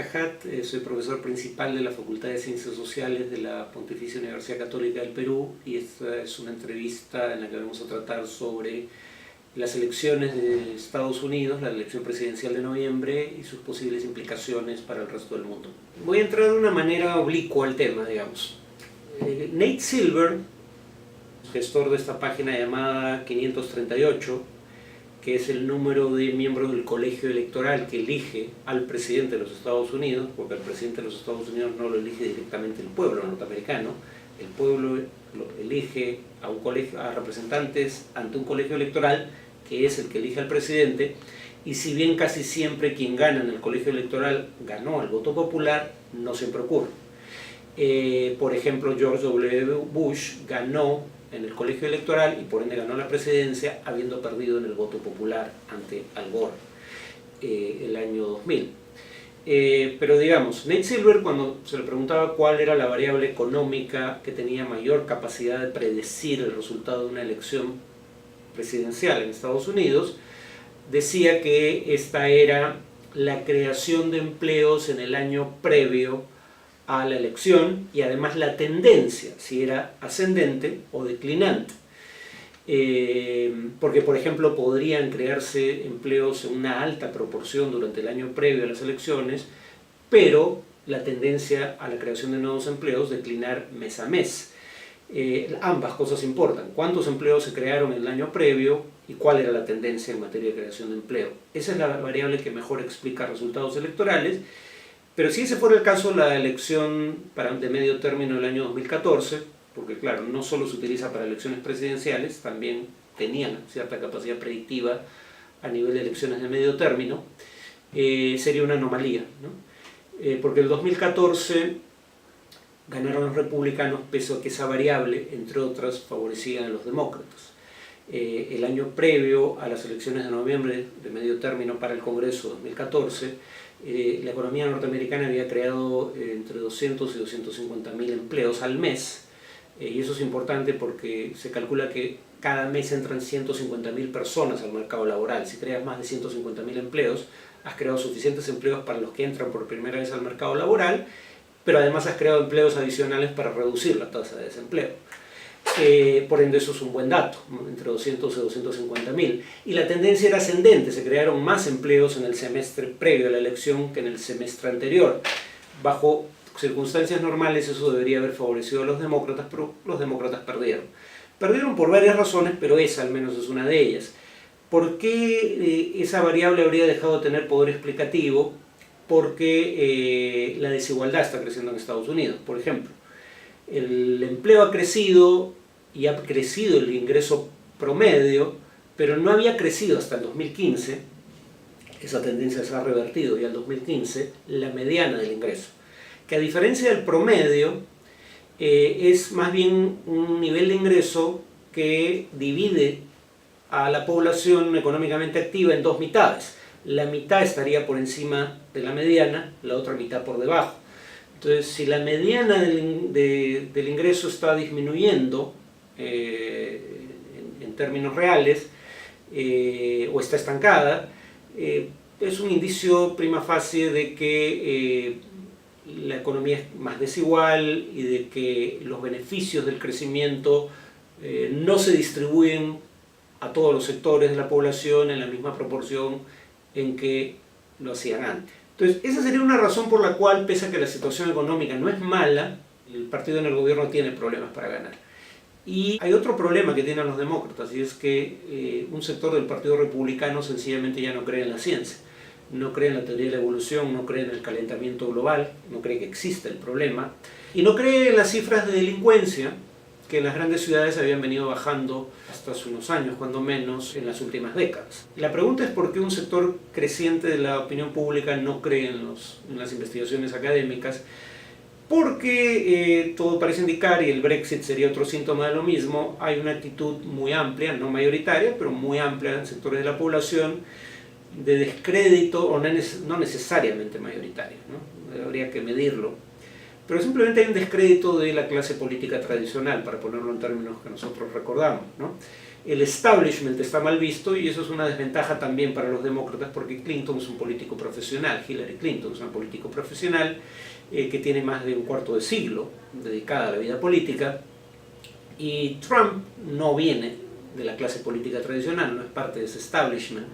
Cajat, soy profesor principal de la Facultad de Ciencias Sociales de la Pontificia Universidad Católica del Perú, y esta es una entrevista en la que vamos a tratar sobre las elecciones de Estados Unidos, la elección presidencial de noviembre y sus posibles implicaciones para el resto del mundo. Voy a entrar de una manera oblicua al tema, digamos. Nate Silver, gestor de esta página llamada 538, que es el número de miembros del colegio electoral que elige al presidente de los Estados Unidos, porque el presidente de los Estados Unidos no lo elige directamente el pueblo norteamericano, el pueblo lo elige a un colegio, a representantes ante un colegio electoral que es el que elige al presidente, y si bien casi siempre quien gana en el colegio electoral ganó el voto popular, no siempre ocurre. Por ejemplo, George W. Bush ganó en el colegio electoral y por ende ganó la presidencia habiendo perdido en el voto popular ante Al Gore el año 2000. Pero digamos, Nate Silver, cuando se le preguntaba cuál era la variable económica que tenía mayor capacidad de predecir el resultado de una elección presidencial en Estados Unidos, decía que esta era la creación de empleos en el año previo a la elección y además la tendencia, si era ascendente o declinante. Porque, por ejemplo, podrían crearse empleos en una alta proporción durante el año previo a las elecciones, pero la tendencia a la creación de nuevos empleos declinar mes a mes. Ambas cosas importan. ¿Cuántos empleos se crearon en el año previo y cuál era la tendencia en materia de creación de empleo? Esa es la variable que mejor explica resultados electorales. Pero si ese fuera el caso, la elección de medio término del año 2014, porque claro, no solo se utiliza para elecciones presidenciales, también tenían cierta capacidad predictiva a nivel de elecciones de medio término, sería una anomalía, ¿no? Porque el 2014 ganaron los republicanos, pese a que esa variable, entre otras, favorecía a los demócratas. El año previo a las elecciones de noviembre de medio término para el Congreso 2014, la economía norteamericana había creado entre 200 y 250.000 empleos al mes, y eso es importante porque se calcula que cada mes entran 150.000 personas al mercado laboral. Si creas más de 150.000 empleos, has creado suficientes empleos para los que entran por primera vez al mercado laboral, pero además has creado empleos adicionales para reducir la tasa de desempleo. Por ende eso es un buen dato, ¿no? Entre 200 y 250.000. Y la tendencia era ascendente, se crearon más empleos en el semestre previo a la elección que en el semestre anterior. Bajo circunstancias normales eso debería haber favorecido a los demócratas, pero los demócratas perdieron. Perdieron por varias razones, pero esa al menos es una de ellas. ¿Por qué esa variable habría dejado de tener poder explicativo? Porque la desigualdad está creciendo en Estados Unidos. Por ejemplo, el empleo ha crecido y ha crecido el ingreso promedio, pero no había crecido hasta el 2015, esa tendencia se ha revertido ya el 2015, la mediana del ingreso, que a diferencia del promedio es más bien un nivel de ingreso que divide a la población económicamente activa en dos mitades. La mitad estaría por encima de la mediana, la otra mitad por debajo. Entonces, si la mediana del ingreso está disminuyendo en términos reales o está estancada, es un indicio prima facie de que la economía es más desigual y de que los beneficios del crecimiento no se distribuyen a todos los sectores de la población en la misma proporción en que lo hacían antes. Entonces, esa sería una razón por la cual, pese a que la situación económica no es mala, el partido en el gobierno tiene problemas para ganar. Y hay otro problema que tienen los demócratas, y es que un sector del partido republicano sencillamente ya no cree en la ciencia, no cree en la teoría de la evolución, no cree en el calentamiento global, no cree que exista el problema, y no cree en las cifras de delincuencia que en las grandes ciudades habían venido bajando hasta hace unos años, cuando menos en las últimas décadas. La pregunta es por qué un sector creciente de la opinión pública no cree en las investigaciones académicas, porque todo parece indicar, y el Brexit sería otro síntoma de lo mismo, hay una actitud muy amplia, no mayoritaria, pero muy amplia en sectores de la población, de descrédito, o no necesariamente mayoritaria, ¿no? Habría que medirlo, pero simplemente hay un descrédito de la clase política tradicional, para ponerlo en términos que nosotros recordamos, ¿no? el establishment está mal visto y eso es una desventaja también para los demócratas porque Clinton es un político profesional, Hillary Clinton es un político profesional que tiene más de un cuarto de siglo dedicada a la vida política y Trump no viene de la clase política tradicional, no es parte de ese establishment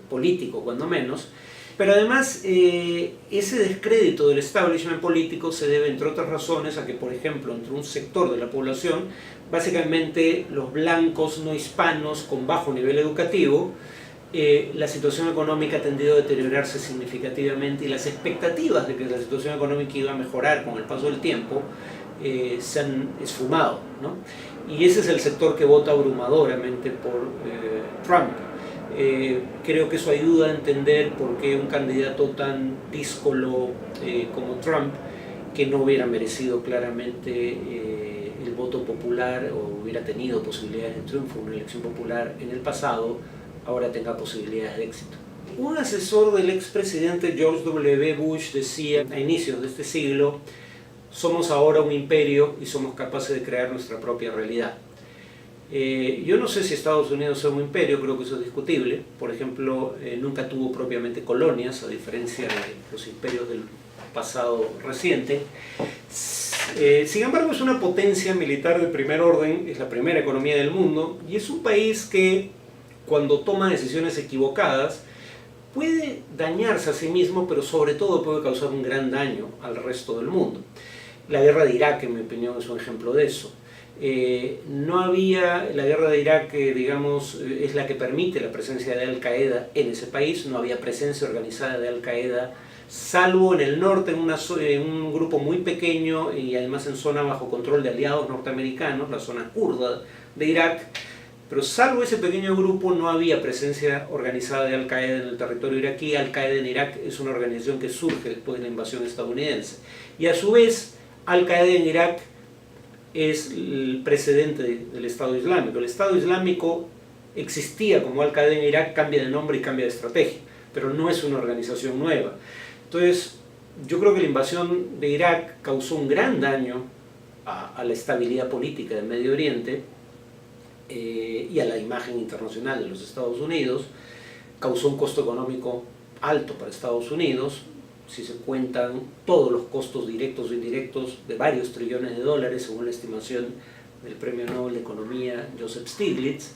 político cuando menos, pero además ese descrédito del establishment político se debe entre otras razones a que por ejemplo entre un sector de la población, básicamente los blancos no hispanos con bajo nivel educativo, la situación económica ha tendido a deteriorarse significativamente y las expectativas de que la situación económica iba a mejorar con el paso del tiempo se han esfumado, ¿no? Y ese es el sector que vota abrumadoramente por Trump. Creo que eso ayuda a entender por qué un candidato tan díscolo como Trump, que no hubiera merecido claramente el voto popular o hubiera tenido posibilidades de triunfo en una elección popular en el pasado, ahora tenga posibilidades de éxito. Un asesor del expresidente George W. Bush decía a inicios de este siglo: somos ahora un imperio y somos capaces de crear nuestra propia realidad. Yo no sé si Estados Unidos es un imperio, creo que eso es discutible. Por ejemplo, nunca tuvo propiamente colonias, a diferencia de los imperios del pasado reciente. Sin embargo, es una potencia militar de primer orden, es la primera economía del mundo y es un país que, cuando toma decisiones equivocadas, puede dañarse a sí mismo, pero sobre todo puede causar un gran daño al resto del mundo. La guerra de Irak, en mi opinión, es un ejemplo de eso. La guerra de Irak, digamos, es la que permite la presencia de Al-Qaeda en ese país. No había presencia organizada de Al-Qaeda, salvo en el norte, en un grupo muy pequeño y además en zona bajo control de aliados norteamericanos, la zona kurda de Irak. Pero salvo ese pequeño grupo no había presencia organizada de Al-Qaeda en el territorio iraquí. Al-Qaeda en Irak es una organización que surge después de la invasión estadounidense. Y a su vez, Al-Qaeda en Irak es el precedente del Estado Islámico. El Estado Islámico existía como Al-Qaeda en Irak, cambia de nombre y cambia de estrategia, pero no es una organización nueva. Entonces, yo creo que la invasión de Irak causó un gran daño a la estabilidad política del Medio Oriente y a la imagen internacional de los Estados Unidos, causó un costo económico alto para Estados Unidos, si se cuentan todos los costos directos e indirectos de varios trillones de dólares, según la estimación del Premio Nobel de Economía Joseph Stiglitz.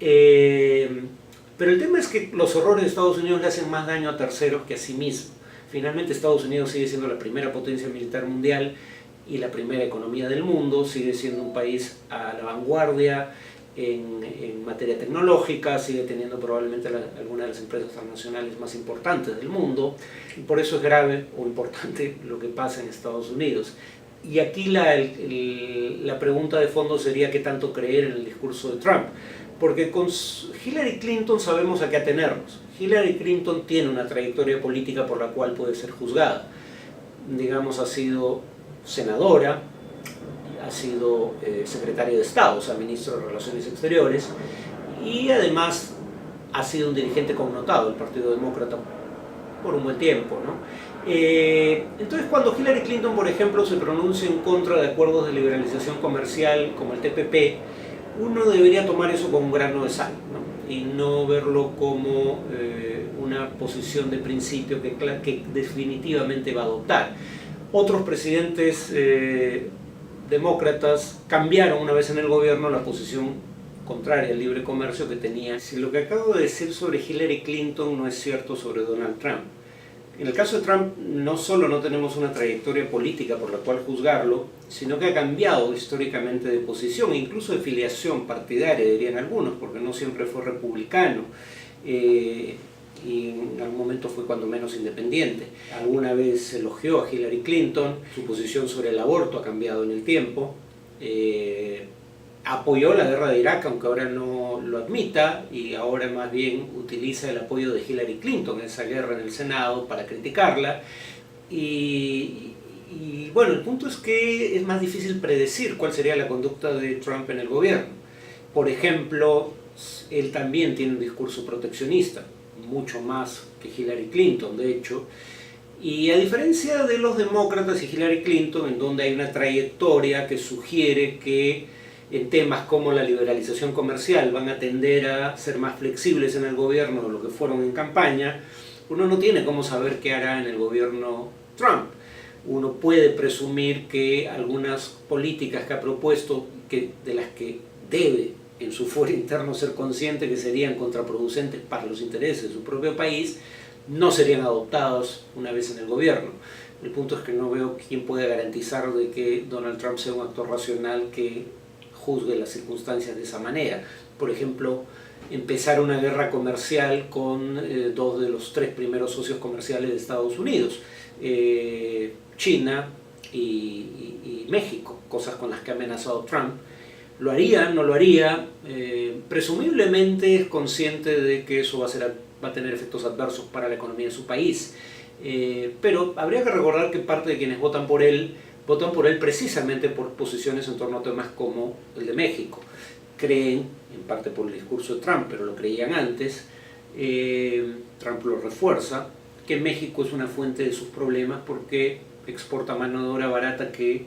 Pero el tema es que los errores de Estados Unidos le hacen más daño a terceros que a sí mismo. Finalmente Estados Unidos sigue siendo la primera potencia militar mundial y la primera economía del mundo, sigue siendo un país a la vanguardia en materia tecnológica, sigue teniendo probablemente algunas de las empresas transnacionales más importantes del mundo, y por eso es grave o importante lo que pasa en Estados Unidos. Y aquí la pregunta de fondo sería qué tanto creer en el discurso de Trump, porque con Hillary Clinton sabemos a qué atenernos. Hillary Clinton tiene una trayectoria política por la cual puede ser juzgada. Digamos, ha sido senadora, ha sido secretario de Estado, o sea, ministro de Relaciones Exteriores, y además ha sido un dirigente connotado del Partido Demócrata por un buen tiempo, ¿no? Entonces, cuando Hillary Clinton, por ejemplo, se pronuncia en contra de acuerdos de liberalización comercial como el TPP, uno debería tomar eso con un grano de sal, ¿no? Y no verlo como una posición de principio que definitivamente va a adoptar. Otros presidentes demócratas cambiaron una vez en el gobierno la posición contraria al libre comercio que tenía. Si lo que acabo de decir sobre Hillary Clinton no es cierto sobre Donald Trump. En el caso de Trump no solo no tenemos una trayectoria política por la cual juzgarlo, sino que ha cambiado históricamente de posición, incluso de filiación partidaria, dirían algunos, porque no siempre fue republicano. Y en algún momento fue cuando menos independiente. Alguna vez elogió a Hillary Clinton, su posición sobre el aborto ha cambiado en el tiempo, apoyó la guerra de Irak, aunque ahora no lo admita, y ahora más bien utiliza el apoyo de Hillary Clinton en esa guerra en el Senado para criticarla. Y bueno, el punto es que es más difícil predecir cuál sería la conducta de Trump en el gobierno. Por ejemplo, él también tiene un discurso proteccionista, mucho más que Hillary Clinton, de hecho, y a diferencia de los demócratas y Hillary Clinton, en donde hay una trayectoria que sugiere que en temas como la liberalización comercial van a tender a ser más flexibles en el gobierno de lo que fueron en campaña, uno no tiene cómo saber qué hará en el gobierno Trump. Uno puede presumir que algunas políticas que ha propuesto, de las que debe en su fuero interno ser consciente que serían contraproducentes para los intereses de su propio país, no serían adoptadas una vez en el gobierno. El punto es que no veo quién puede garantizar de que Donald Trump sea un actor racional que juzgue las circunstancias de esa manera. Por ejemplo, empezar una guerra comercial con dos de los tres primeros socios comerciales de Estados Unidos, China y México, cosas con las que ha amenazado Trump. ¿Lo haría? ¿No lo haría? Presumiblemente es consciente de que eso va a tener efectos adversos para la economía de su país. Pero habría que recordar que parte de quienes votan por él precisamente por posiciones en torno a temas como el de México. Creen, en parte por el discurso de Trump, pero lo creían antes, Trump lo refuerza, que México es una fuente de sus problemas porque exporta mano de obra barata que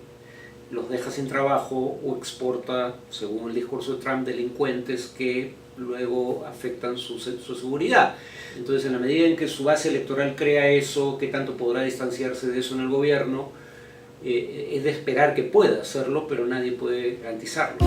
los deja sin trabajo, o exporta, según el discurso de Trump, delincuentes que luego afectan su seguridad. Entonces, en la medida en que su base electoral crea eso, ¿qué tanto podrá distanciarse de eso en el gobierno? Es de esperar que pueda hacerlo, pero nadie puede garantizarlo.